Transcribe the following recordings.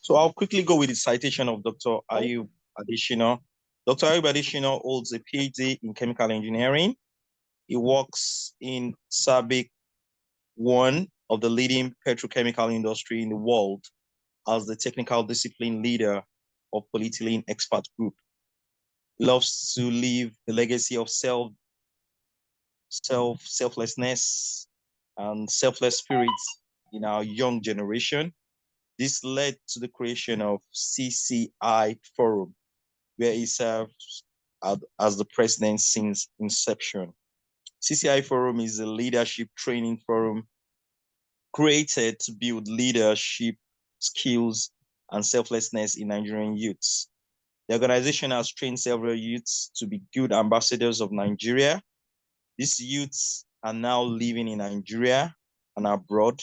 So I'll quickly go with the citation of Dr. AYYUB ADESHINA. Dr. AYYUB ADESHINA holds a PhD in chemical engineering. He works in SABIC, one of the leading petrochemical industry in the world, as the technical discipline leader of polyethylene expert group. He loves to leave the legacy of selflessness and selfless spirits in our young generation. This led to the creation of CCI Forum, where he served as the president since inception. CCI Forum is a leadership training forum created to build leadership skills and selflessness in Nigerian youths. The organization has trained several youths to be good ambassadors of Nigeria. These youths are now living in Nigeria and abroad,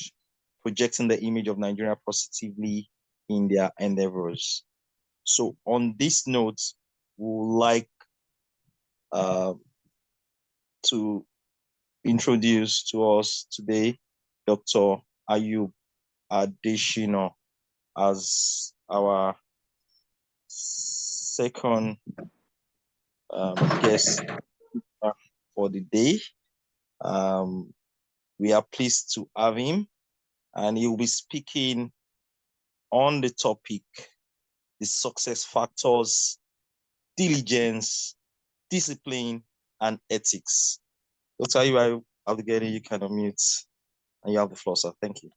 projecting the image of Nigeria positively in their endeavors. So on this note, we would like to introduce to us today Dr. AYYUB ADESHINA as our second guest for the day. We are pleased to have him, and he will be speaking on the topic, the success factors, diligence, discipline, and ethics. Dr. AYYUB, I'll be getting you kind of mute, and you have the floor, sir. Thank you.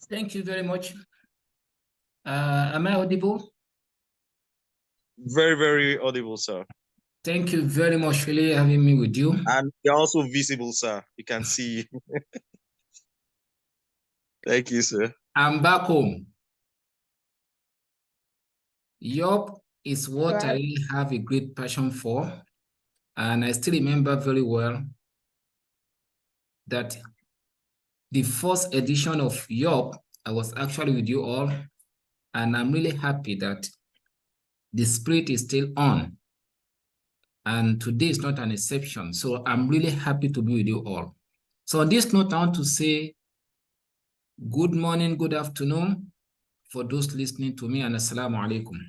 Thank you very much. Am I audible? Very, very audible, sir. Thank you very much for having me with you. And you're also visible, sir. You can see you. Thank you, sir. I'm back home. AYYUB is what I really have a great passion for. And I still remember very well that the first edition of AYYUB, I was actually with you all. And I'm really happy that the spirit is still on. And today is not an exception. So I'm really happy to be with you all. So on this note, I want to say good morning, good afternoon for those listening to me, and assalamu alaikum.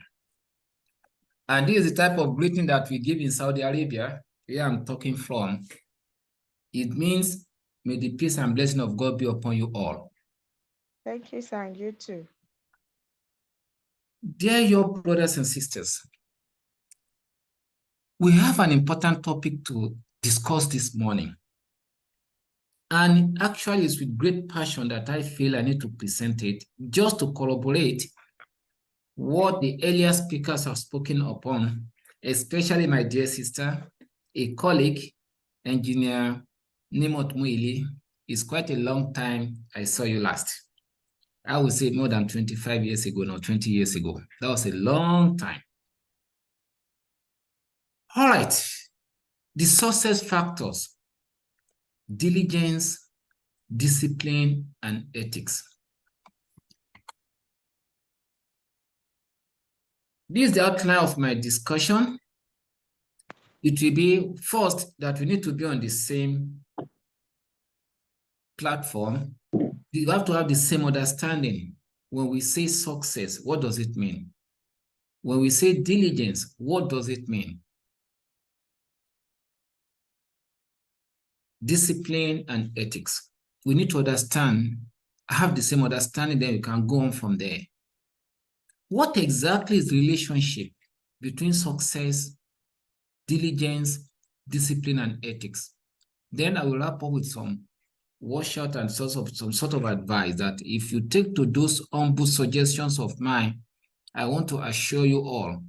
And this is the type of greeting that we give in Saudi Arabia, where I'm talking from. It means, may the peace and blessing of God be upon you all. Thank you, sir, and you too. Dear your brothers and sisters, we have an important topic to discuss this morning. And actually, it's with great passion that I feel I need to present it, just to corroborate what the earlier speakers have spoken upon, especially my dear sister, a colleague, Engineer Nimot Muili. It's quite a long time I saw you last. I would say more than 25 years ago, no, 20 years ago. That was a long time. All right, the success factors: diligence, discipline, and ethics. This is the outline of my discussion. It will be first that we need to be on the same platform. You have to have the same understanding. When we say success, what does it mean? When we say diligence, what does it mean? Discipline and ethics. We need to understand, have the same understanding, then we can go on from there. What exactly is the relationship between success, diligence, discipline, and ethics? Then I will wrap up with some washout and some sort of advice that if you take to those humble suggestions of mine, I want to assure you all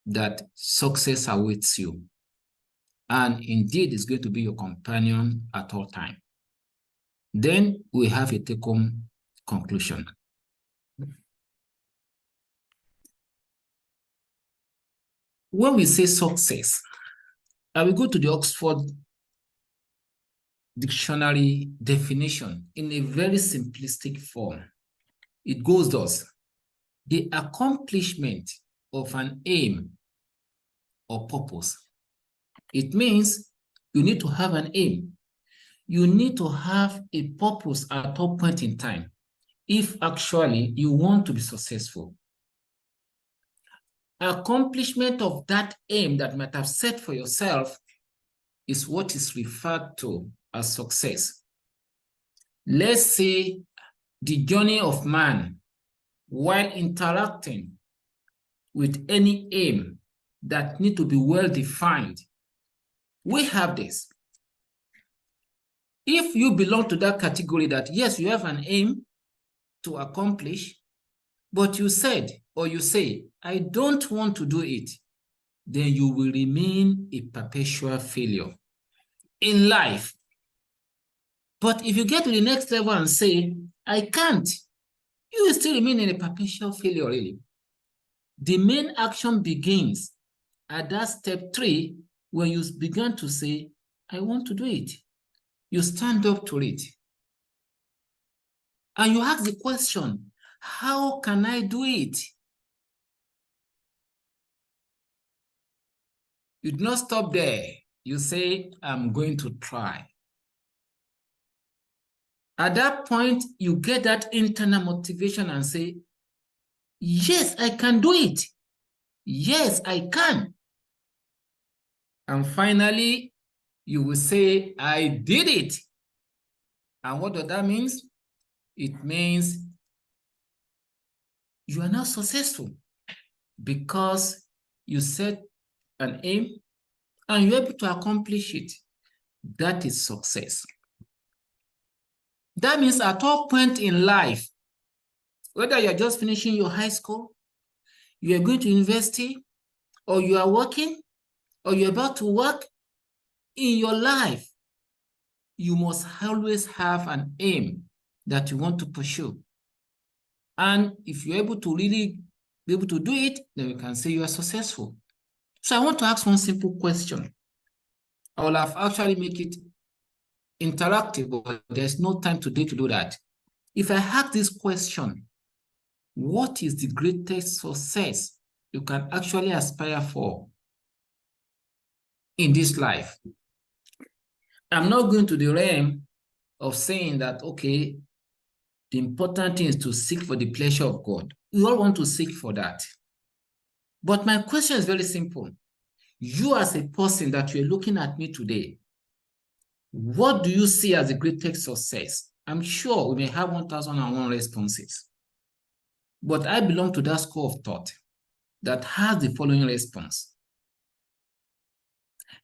that success awaits you. And indeed, it's going to be your companion at all times. Then we have a take-home conclusion. When we say success, I will go to the Oxford Dictionary definition in a very simplistic form. It goes thus: the accomplishment of an aim or purpose. It means you need to have an aim. You need to have a purpose at all point in time if actually you want to be successful. Accomplishment of that aim that you might have set for yourself is what is referred to as success. Let's say the journey of man while interacting with any aim that need to be well defined. We have this. If you belong to that category that, yes, you have an aim to accomplish, but you said or you say, I don't want to do it, then you will remain a perpetual failure in life. But if you get to the next level and say, I can't, you will still remain in a perpetual failure, really. The main action begins at that step 3 when you begin to say, I want to do it. You stand up to it. And you ask the question, how can I do it? You do not stop there. You say, I'm going to try. At that point, you get that internal motivation and say, yes, I can do it. Yes, I can. And finally, you will say, I did it. And what does that mean? It means you are now successful because you set an aim and you're able to accomplish it. That is success. That means at all point in life, whether you're just finishing your high school, you are going to university, or you are working, or you're about to work, in your life, you must always have an aim that you want to pursue. And if you're able to really be able to do it, then we can say you are successful. So I want to ask one simple question. I will have actually make it interactive, but there's no time today to do that. If I ask this question, what is the greatest success you can actually aspire for in this life? I'm not going to the realm of saying that, okay, the important thing is to seek for the pleasure of God. We all want to seek for that. But my question is very simple. You as a person that you're looking at me today, what do you see as the greatest success? I'm sure we may have 1,001 responses. But I belong to that school of thought that has the following response.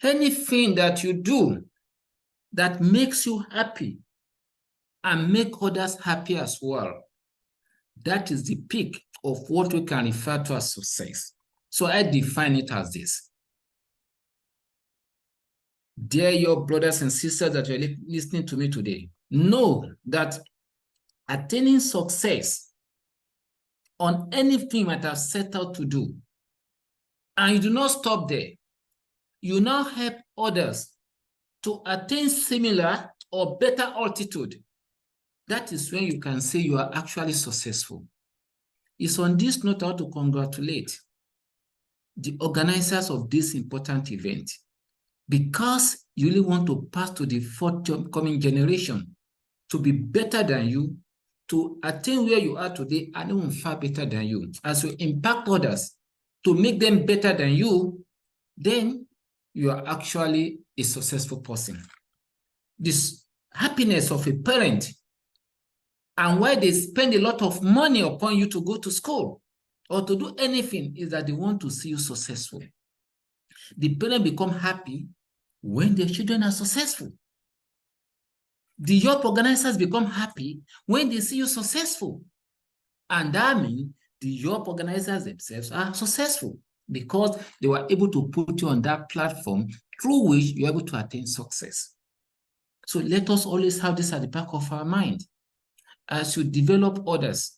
Anything that you do that makes you happy and make others happy as well, that is the peak of what we can refer to as success. So I define it as this. Dear your brothers and sisters that are listening to me today, know that attaining success on anything you might have set out to do, and you do not stop there, you now help others to attain similar or better altitude. That is when you can say you are actually successful. It's on this note I want to congratulate the organizers of this important event, because you really want to pass to the forthcoming generation to be better than you, to attain where you are today and even far better than you. As you impact others to make them better than you, then you are actually a successful person. This happiness of a parent and why they spend a lot of money upon you to go to school or to do anything is that they want to see you successful. The parents become happy when their children are successful. The job organizers become happy when they see you successful. And that means the job organizers themselves are successful because they were able to put you on that platform through which you're able to attain success. So let us always have this at the back of our mind. As you develop others,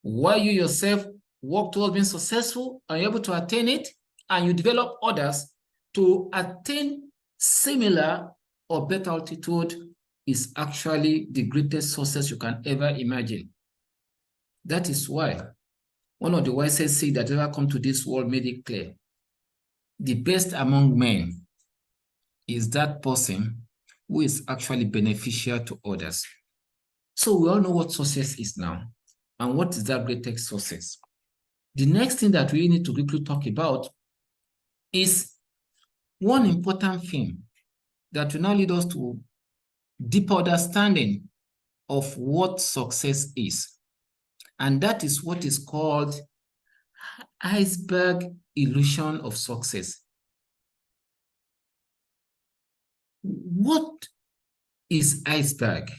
while you yourself work towards being successful and you're able to attain it, and you develop others to attain similar or better altitude, is actually the greatest success you can ever imagine. That is why one of the wisest said that ever come to this world made it clear the best among men is that person who is actually beneficial to others. So we all know what success is now. And what is that greatest success? The next thing that we need to quickly talk about is one important thing that will now lead us to deeper understanding of what success is. And that is what is called iceberg illusion of success. What is iceberg?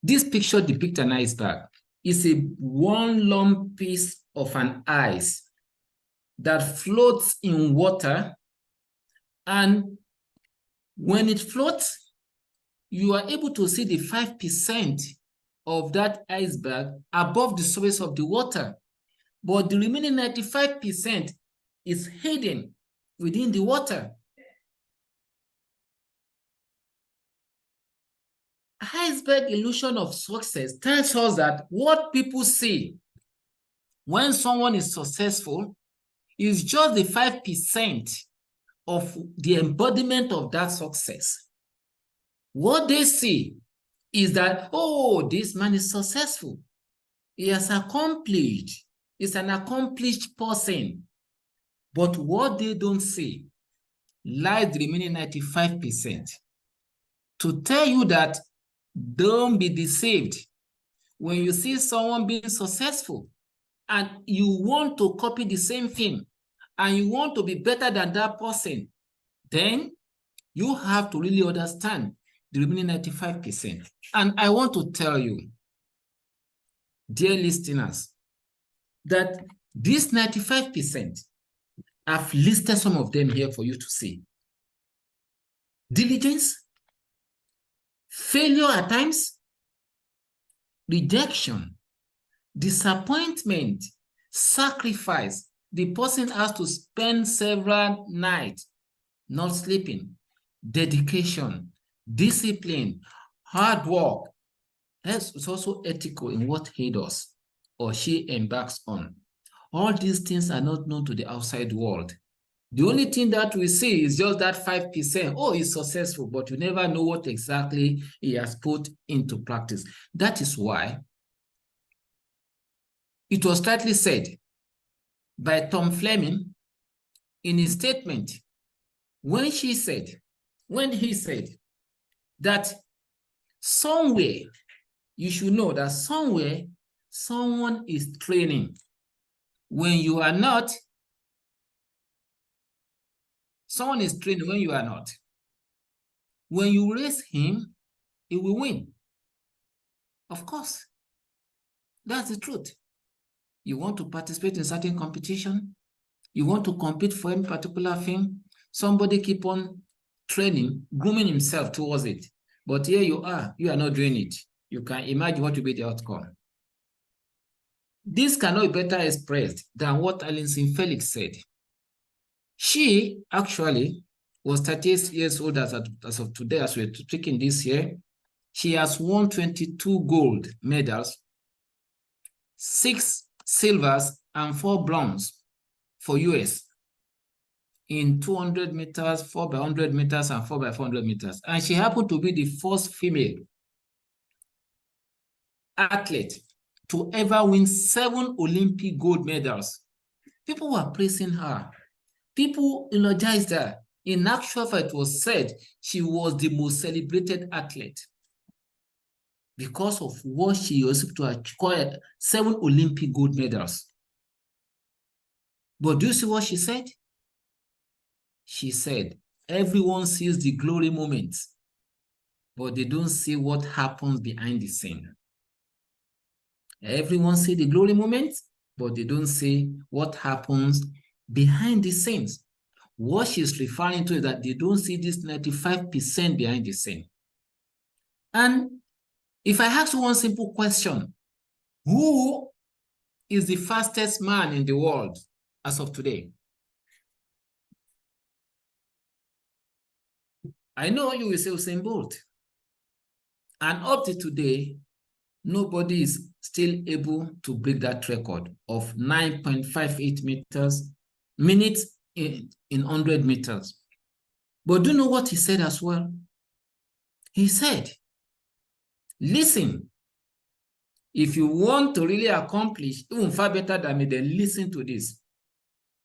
This picture depicts an iceberg. It's a one long piece of an ice that floats in water, and when it floats, you are able to see the 5% of that iceberg above the surface of the water, but the remaining 95% is hidden within the water. Iceberg illusion of success tells us that what people see when someone is successful is just the 5% of the embodiment of that success. What they see is that, oh, this man is successful. He has accomplished. He's an accomplished person. But what they don't see lies the remaining 95%. To tell you that don't be deceived. When you see someone being successful and you want to copy the same thing and you want to be better than that person, then you have to really understand the remaining 95%. And I want to tell you, dear listeners, that this 95%, I've listed some of them here for you to see. Diligence, failure at times, rejection, disappointment, sacrifice. The person has to spend several nights not sleeping, dedication, discipline, hard work. It's also ethical in what he does or she embarks on. All these things are not known to the outside world. The only thing that we see is just that 5%. Oh, he's successful, but you never know what exactly he has put into practice. That is why it was rightly said by Tom Fleming in his statement when he said that somewhere, you should know that somewhere someone is training. When you are not, someone is training when you are not. When you raise him, he will win. Of course. That's the truth. You want to participate in certain competition, you want to compete for any particular thing, somebody keep on training, grooming himself towards it. But here you are not doing it. You can imagine what will be the outcome. This cannot be better expressed than what Alison Felix said. She actually was 38 years old as of today, as we're speaking this year. She has won 22 gold medals, 6 silvers, and 4 bronze for US in 200 meters, 4 by 100 meters, and 4 by 400 meters. And she happened to be the first female athlete to ever win 7 Olympic gold medals. People were praising her. People eulogized her. In actual fact, it was said she was the most celebrated athlete because of what she was able to acquire 7 Olympic gold medals. But do you see what she said? She said, everyone sees the glory moments, but they don't see what happens behind the scene. Everyone sees the glory moments, but they don't see what happens behind the scenes. What she's referring to is that they don't see this 95% behind the scene. And if I ask you one simple question, who is the fastest man in the world as of today? I know you will say Usain Bolt. And up to today, nobody is still able to break that record of 9.58 minutes in 100 meters. But do you know what he said as well? He said, listen, if you want to really accomplish even far better than me, then listen to this.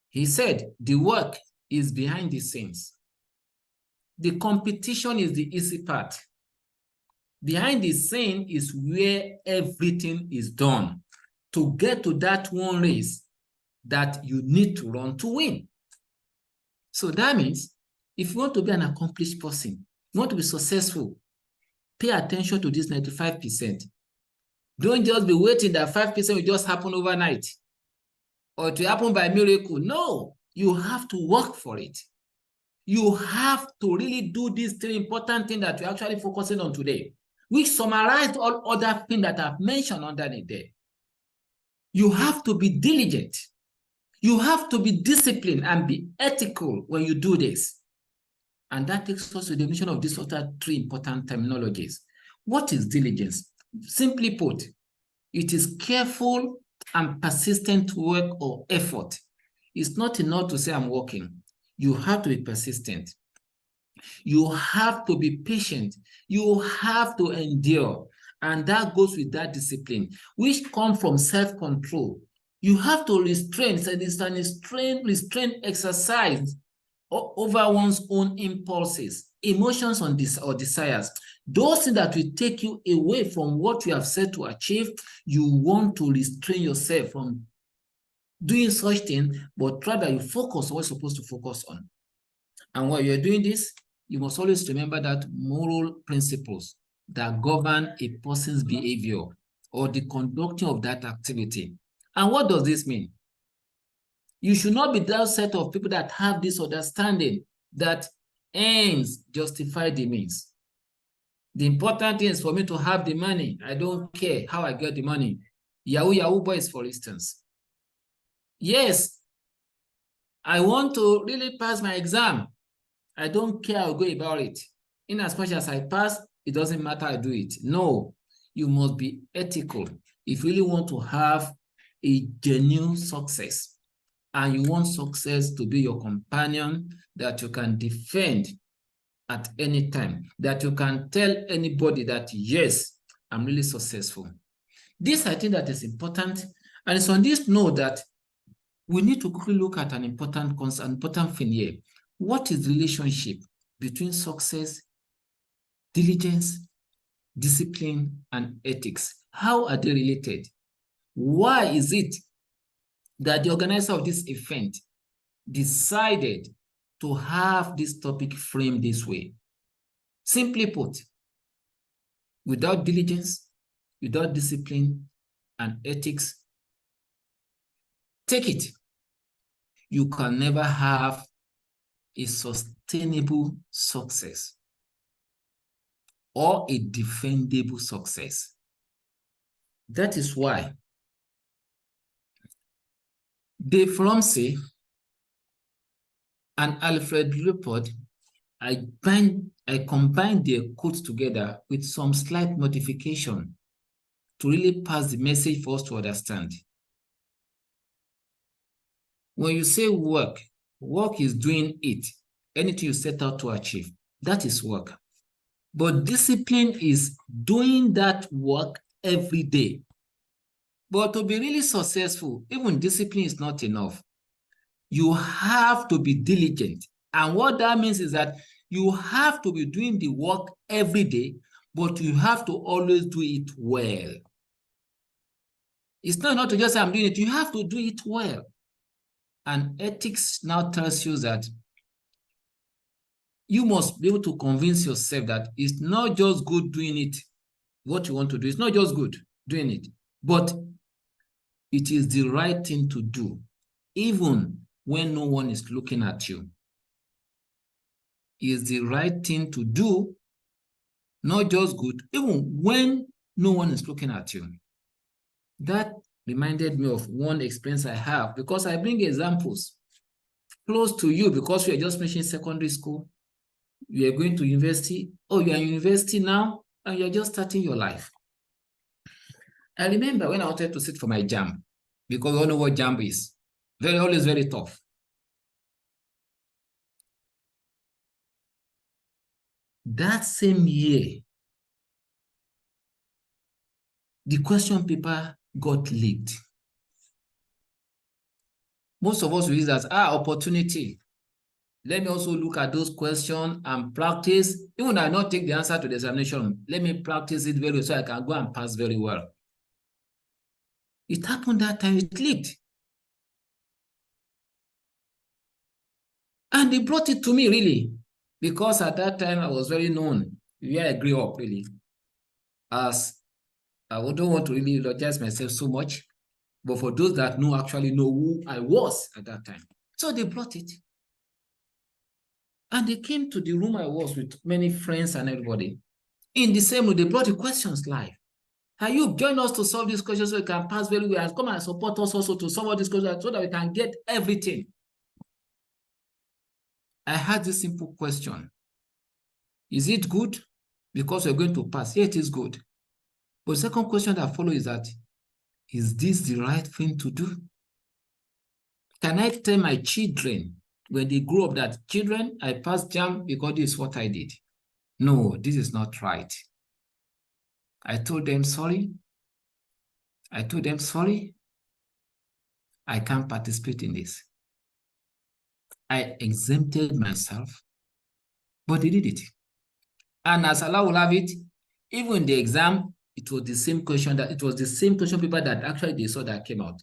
He said, the work is behind the scenes. The competition is the easy part. Behind the scene is where everything is done to get to that one race that you need to run to win. So that means if you want to be an accomplished person, you want to be successful, pay attention to this 95%. Don't just be waiting that 5% will just happen overnight or to happen by miracle. No, you have to work for it. You have to really do these three important things that you're actually focusing on today, which summarize all other things that I've mentioned underneath there. You have to be diligent. You have to be disciplined and be ethical when you do this. And that takes us to the definition of these other three important terminologies. What is diligence? Simply put, it is careful and persistent work or effort. It's not enough to say I'm working. You have to be persistent. You have to be patient. You have to endure. And that goes with that discipline, which comes from self-control. You have to restrain. So it's an restraint exercise over one's own impulses, emotions or desires. Those things that will take you away from what you have set to achieve, you want to restrain yourself from doing such things, but rather you focus on what you're supposed to focus on. And while you're doing this, you must always remember that moral principles that govern a person's behavior or the conducting of that activity. And what does this mean? You should not be that set of people that have this understanding that ends justify the means. The important thing is for me to have the money. I don't care how I get the money. Yahoo boys, for instance. Yes, I want to really pass my exam. I don't care how I go about it. In as much as I pass, it doesn't matter I do it. No, you must be ethical. If you really want to have a genuine success, and you want success to be your companion that you can defend at any time, that you can tell anybody that, yes, I'm really successful. This, I think that is important. And it's on this note that we need to quickly look at an important thing here. What is the relationship between success, diligence, discipline, and ethics? How are they related? Why is it that the organizer of this event decided to have this topic framed this way? Simply put, without diligence, without discipline and ethics, take it, you can never have a sustainable success or a defendable success. That is why Dave Ramsey and Alfred Rupert, I combined their quotes together with some slight modification to really pass the message for us to understand. When you say work, work is doing it. Anything you set out to achieve, that is work. But discipline is doing that work every day. But to be really successful, even discipline is not enough. You have to be diligent. And what that means is that you have to be doing the work every day, but you have to always do it well. It's not enough to just say, I'm doing it. You have to do it well. And ethics now tells you that you must be able to convince yourself that it's not just good doing it, what you want to do. It's not just good doing it, but it is the right thing to do, even when no one is looking at you. It is the right thing to do, not just good, even when no one is looking at you. That reminded me of one experience I have, because I bring examples close to you, because we are just finishing secondary school. You are going to university. Oh, you are in university now, and you're just starting your life. I remember when I wanted to sit for my JAMB, because we all know what JAMB is. Always very tough. That same year, the question paper got leaked. Most of us will use that as opportunity. Let me also look at those questions and practice. Even if I not take the answer to the examination, let me practice it very well so I can go and pass very well. It happened that time, it leaked. And they brought it to me, really, because at that time I was very known where I grew up, really. As I don't want to really eulogize myself so much, but for those that actually know who I was at that time. So they brought it. And they came to the room I was with many friends and everybody. In the same room, they brought the questions live. AYYUB, join us to solve these questions so we can pass very well, and come and support us also to solve all these questions so that we can get everything. I had this simple question. Is it good? Because we're going to pass. Yeah, it is good. But the second question that follows is that, is this the right thing to do? Can I tell my children when they grow up that, children, I passed JAMB because this is what I did? No, this is not right. I told them sorry. I told them sorry. I can't participate in this. I exempted myself, but they did it. And as Allah will have it, even in the exam, it was the same question paper that actually they saw that came out.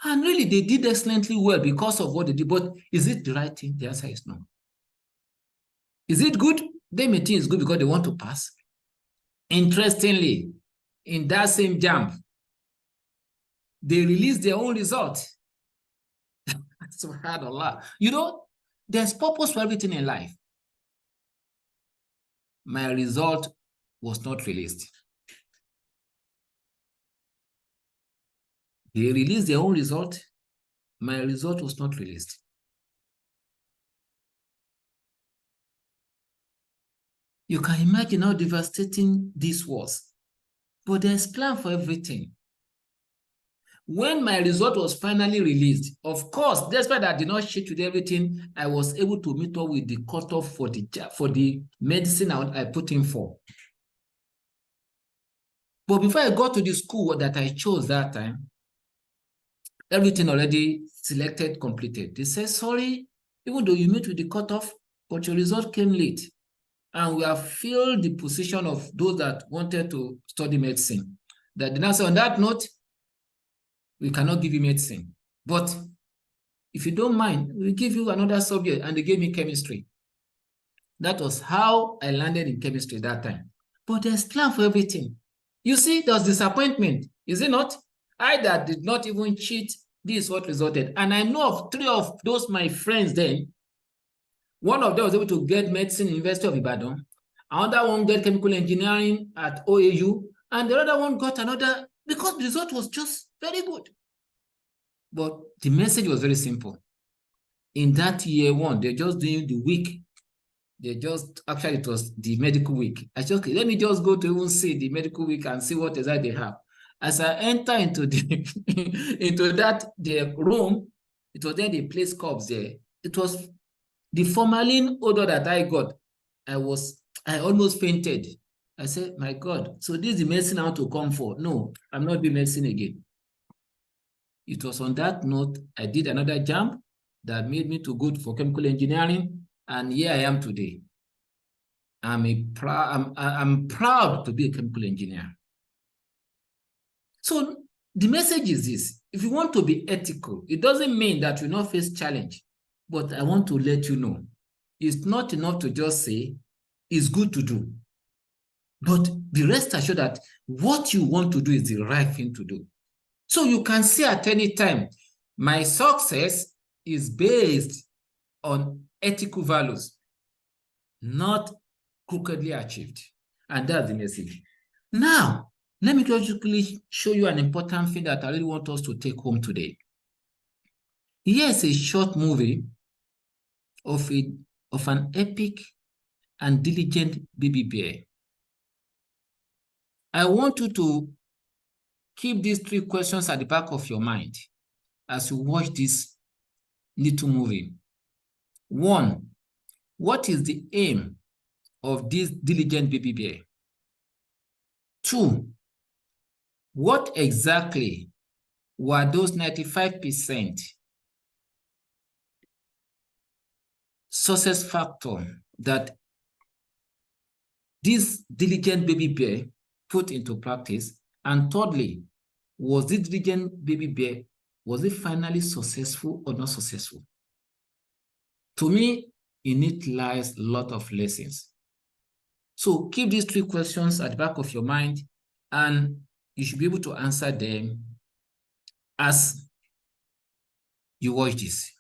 And really, they did excellently well because of what they did. But is it the right thing? The answer is no. Is it good? They may think it's good because they want to pass. Interestingly, in that same JAMB, they released their own result. SubhanAllah. You know, there's purpose for everything in life. My result was not released. They released their own result. My result was not released. You can imagine how devastating this was. But there's a plan for everything. When my result was finally released, of course, despite that I did not shit with everything, I was able to meet up with the cutoff for the medicine I put in for. But before I got to the school that I chose that time, everything already selected, completed. They said, sorry, even though you meet with the cutoff, but your result came late. And we have filled the position of those that wanted to study medicine. That did not say, on that note, we cannot give you medicine. But if you don't mind, we'll give you another subject. And they gave me chemistry. That was how I landed in chemistry that time. But there's plan for everything. You see, there was disappointment, is it not? I that did not even cheat, this is what resulted. And I know of 3 of those my friends then. One of them was able to get medicine in University of Ibadan. Another one got chemical engineering at AYYUB. And the other one got another, because the result was just very good. But the message was very simple. In that year 1, they're just doing the week. Actually, it was the medical week. I said, okay, let me just go to even see the medical week and see what exactly they have. As I enter into the room, it was then the place cups there. It was the formalin odor that I got. I almost fainted. I said, my God, so this is the medicine I want to come for. No, I'm not doing medicine again. It was on that note, I did another JAMB that made me to go for chemical engineering, and here I am today. I'm proud to be a chemical engineer. So the message is this: if you want to be ethical, it doesn't mean that you not face challenge, but I want to let you know, it's not enough to just say it's good to do, but be rest assured that what you want to do is the right thing to do. So you can see at any time, my success is based on ethical values, not crookedly achieved. And that's the message. Now, let me logically show you an important thing that I really want us to take home today. Here's a short movie of an epic and diligent baby bear. I want you to keep these 3 questions at the back of your mind as you watch this little movie. 1, what is the aim of this diligent baby bear? 2, what exactly were those 95% success factor that this diligent baby bear put into practice? And thirdly, was this diligent baby bear, was it finally successful or not successful? To me, in it lies a lot of lessons. So keep these 3 questions at the back of your mind, and you should be able to answer them as you watch this.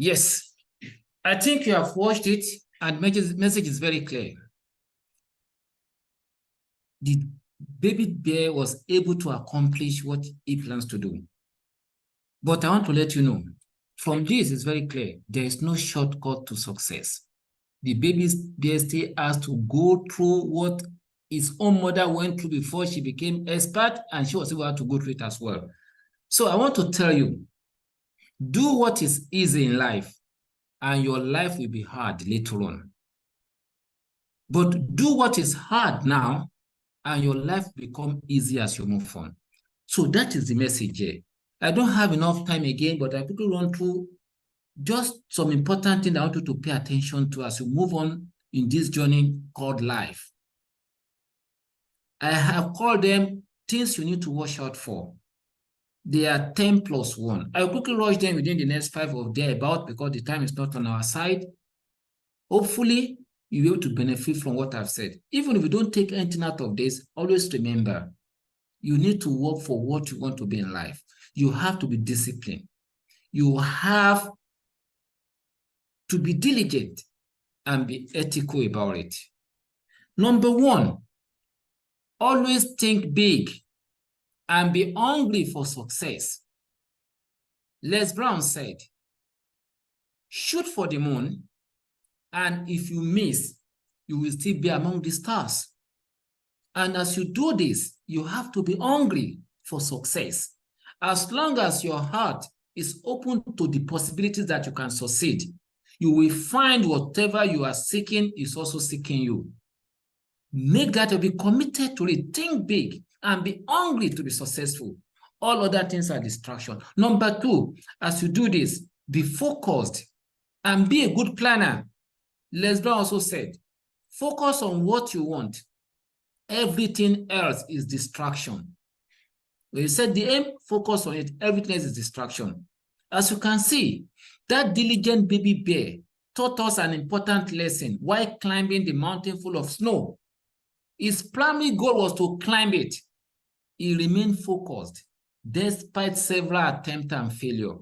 Yes, I think you have watched it, and message is very clear. The baby bear was able to accomplish what he plans to do. But I want to let you know, from this, it's very clear, there is no shortcut to success. The baby bear still has to go through what his own mother went through before she became expert, and she was able to go through it as well. So I want to tell you, do what is easy in life, and your life will be hard later on. But do what is hard now, and your life become easy as you move on. So that is the message here. I don't have enough time again, but I quickly run through just some important things I want you to pay attention to as you move on in this journey called life. I have called them things you need to watch out for. They are 10 plus 1. I'll quickly rush them within the next 5 or thereabout because the time is not on our side. Hopefully, you'll be able to benefit from what I've said. Even if you don't take anything out of this, always remember, you need to work for what you want to be in life. You have to be disciplined. You have to be diligent and be ethical about it. Number 1, always think big and be hungry for success. Les Brown said, Shoot for the moon, and if you miss, you will still be among the stars. And as you do this, you have to be hungry for success. As long as your heart is open to the possibilities that you can succeed, you will find whatever you are seeking is also seeking you. Make that to be committed to it. Think big and be hungry to be successful. All other things are distraction. Number 2, as you do this, be focused and be a good planner. Les Brown also said, focus on what you want. Everything else is distraction. When you set the aim, focus on it. Everything else is distraction. As you can see, that diligent baby bear taught us an important lesson while climbing the mountain full of snow. His primary goal was to climb it. He remained focused despite several attempts and failure.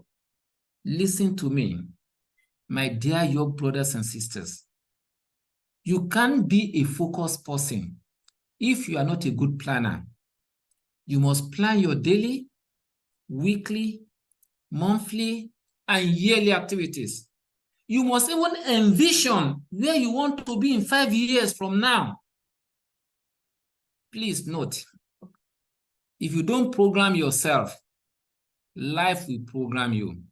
Listen to me, my dear young brothers and sisters. You can't be a focused person if you are not a good planner. You must plan your daily, weekly, monthly, and yearly activities. You must even envision where you want to be in 5 years from now. Please note, if you don't program yourself, life will program you.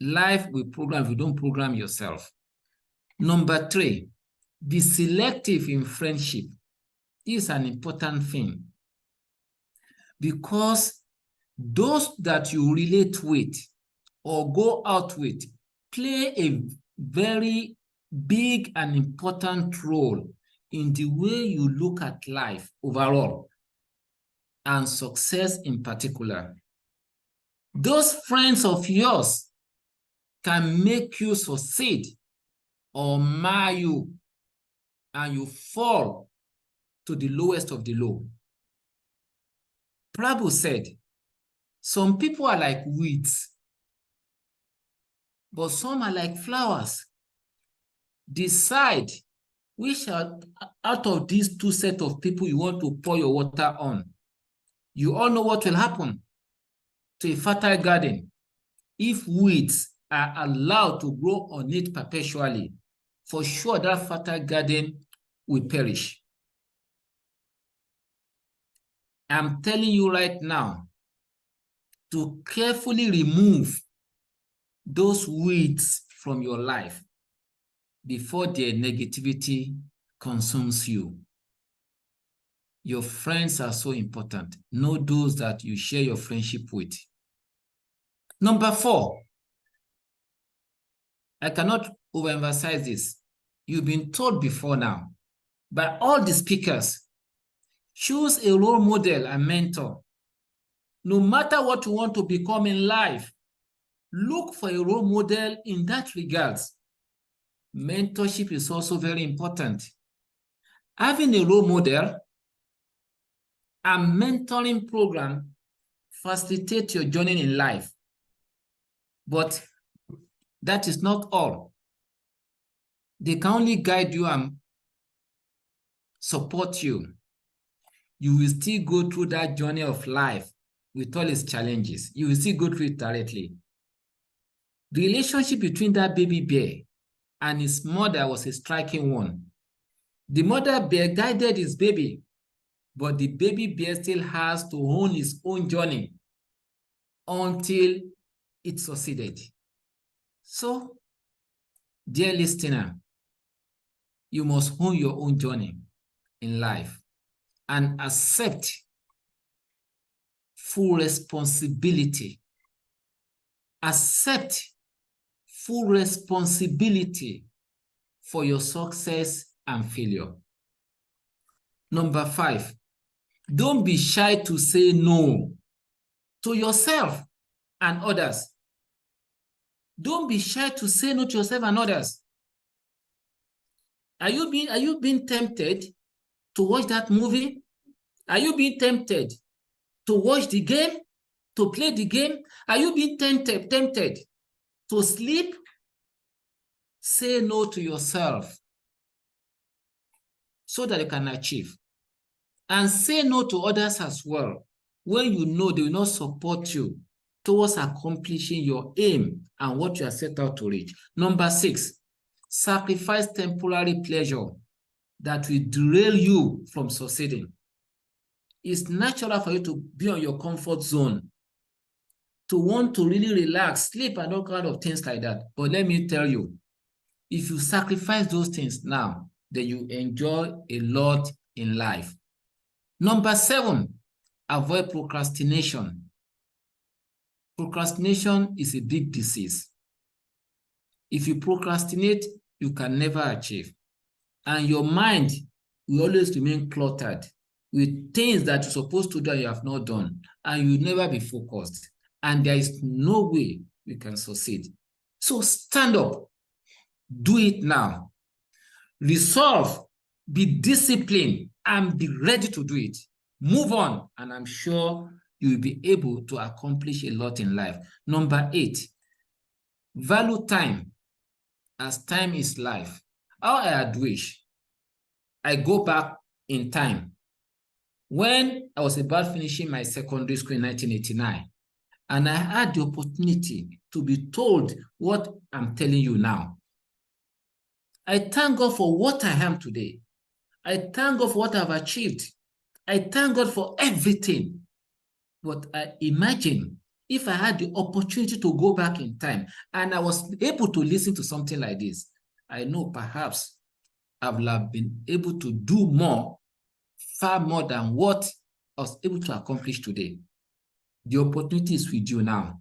Life will program if you don't program yourself. Number 3, be selective in friendship. This is an important thing, because those that you relate with or go out with play a very big and important role in the way you look at life overall and success in particular. Those friends of yours can make you succeed or mar you, and you fall to the lowest of the low. Prabhu said, some people are like weeds, but some are like flowers. Decide which out of these 2 sets of people you want to pour your water on. You all know what will happen to a fertile garden if weeds are allowed to grow on it perpetually. For sure, that fertile garden will perish. I'm telling you right now to carefully remove those weeds from your life before their negativity consumes you. Your friends are so important. Know those that you share your friendship with. Number 4, I cannot overemphasize this. You've been told before now by all the speakers, choose a role model and mentor. No matter what you want to become in life, look for a role model in that regards. Mentorship is also very important. Having a role model and mentoring program facilitate your journey in life. But that is not all. They can only guide you and support you. You will still go through that journey of life with all its challenges. You will still go through it directly. The relationship between that baby bear and his mother was a striking one. The mother bear guided his baby, but the baby bear still has to own his own journey until it succeeded. So, dear listener, you must own your own journey in life and accept full responsibility. Accept full responsibility for your success and failure. Number 5, don't be shy to say no to yourself and others. Don't be shy to say no to yourself and others. Are you being tempted to watch that movie? Are you being tempted to watch the game, to play the game? Are you being tempted to sleep? Say no to yourself so that you can achieve. And say no to others as well when you know they will not support you towards accomplishing your aim and what you are set out to reach. Number 6, sacrifice temporary pleasure that will derail you from succeeding. It's natural for you to be on your comfort zone, to want to really relax, sleep, and all kinds of things like that. But let me tell you, if you sacrifice those things now, then you enjoy a lot in life. Number 7, avoid procrastination. Procrastination is a big disease. If you procrastinate, you can never achieve. And your mind will always remain cluttered with things that you're supposed to do and you have not done. And you'll never be focused. And there is no way you can succeed. So stand up. Do it now. Resolve, be disciplined, and be ready to do it. Move on, and I'm sure you will be able to accomplish a lot in life. Number 8, value time, as time is life. How I wish I go back in time. When I was about finishing my secondary school in 1989, and I had the opportunity to be told what I'm telling you now. I thank God for what I am today. I thank God for what I've achieved. I thank God for everything. But I imagine if I had the opportunity to go back in time and I was able to listen to something like this, I know perhaps I would have been able to do more, far more than what I was able to accomplish today. The opportunity is with you now.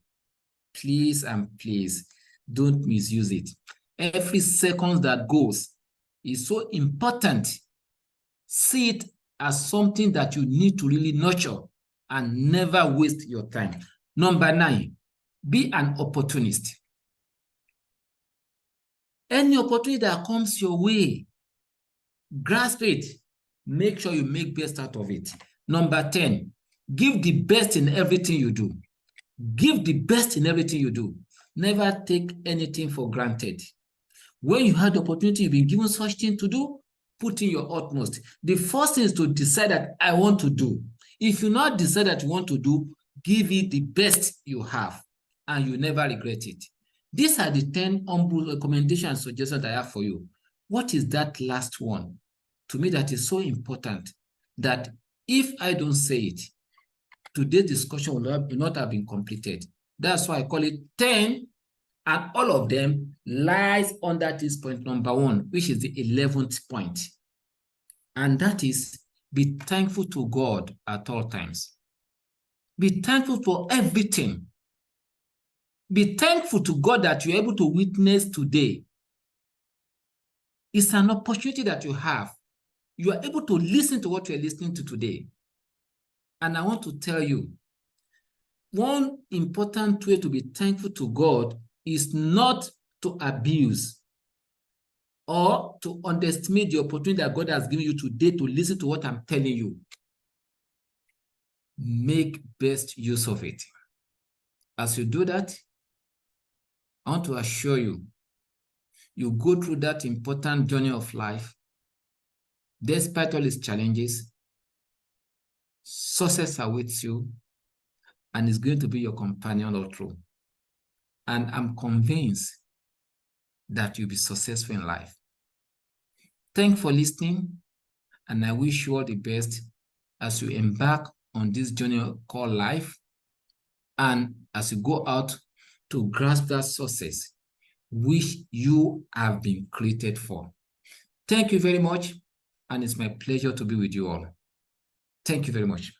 Please and please don't misuse it. Every second that goes is so important. See it as something that you need to really nurture and never waste your time. Number 9, be an opportunist. Any opportunity that comes your way, grasp it. Make sure you make best out of it. Number 10, give the best in everything you do. Give the best in everything you do. Never take anything for granted. When you had the opportunity, you've been given such thing to do, put in your utmost. The first thing is to decide that I want to do. If you not decide that you want to do, give it the best you have, and you never regret it. These are the 10 humble recommendations and suggestions I have for you. What is that last one? To me, that is so important that if I don't say it, today's discussion will not have been completed. That's why I call it 10, and all of them lies under this point number 1, which is the 11th point. And that is, be thankful to God at all times. Be thankful for everything. Be thankful to God that you're able to witness today. It's an opportunity that you have. You are able to listen to what you're listening to today. And I want to tell you, one important way to be thankful to God is not to abuse or to underestimate the opportunity that God has given you today to listen to what I'm telling you. Make best use of it. As you do that, I want to assure you, you go through that important journey of life, despite all its challenges, success awaits you, and is going to be your companion all through. And I'm convinced that you'll be successful in life. Thanks for listening, and I wish you all the best as you embark on this journey called life, and as you go out to grasp that success which you have been created for. Thank you very much, and it's my pleasure to be with you all. Thank you very much.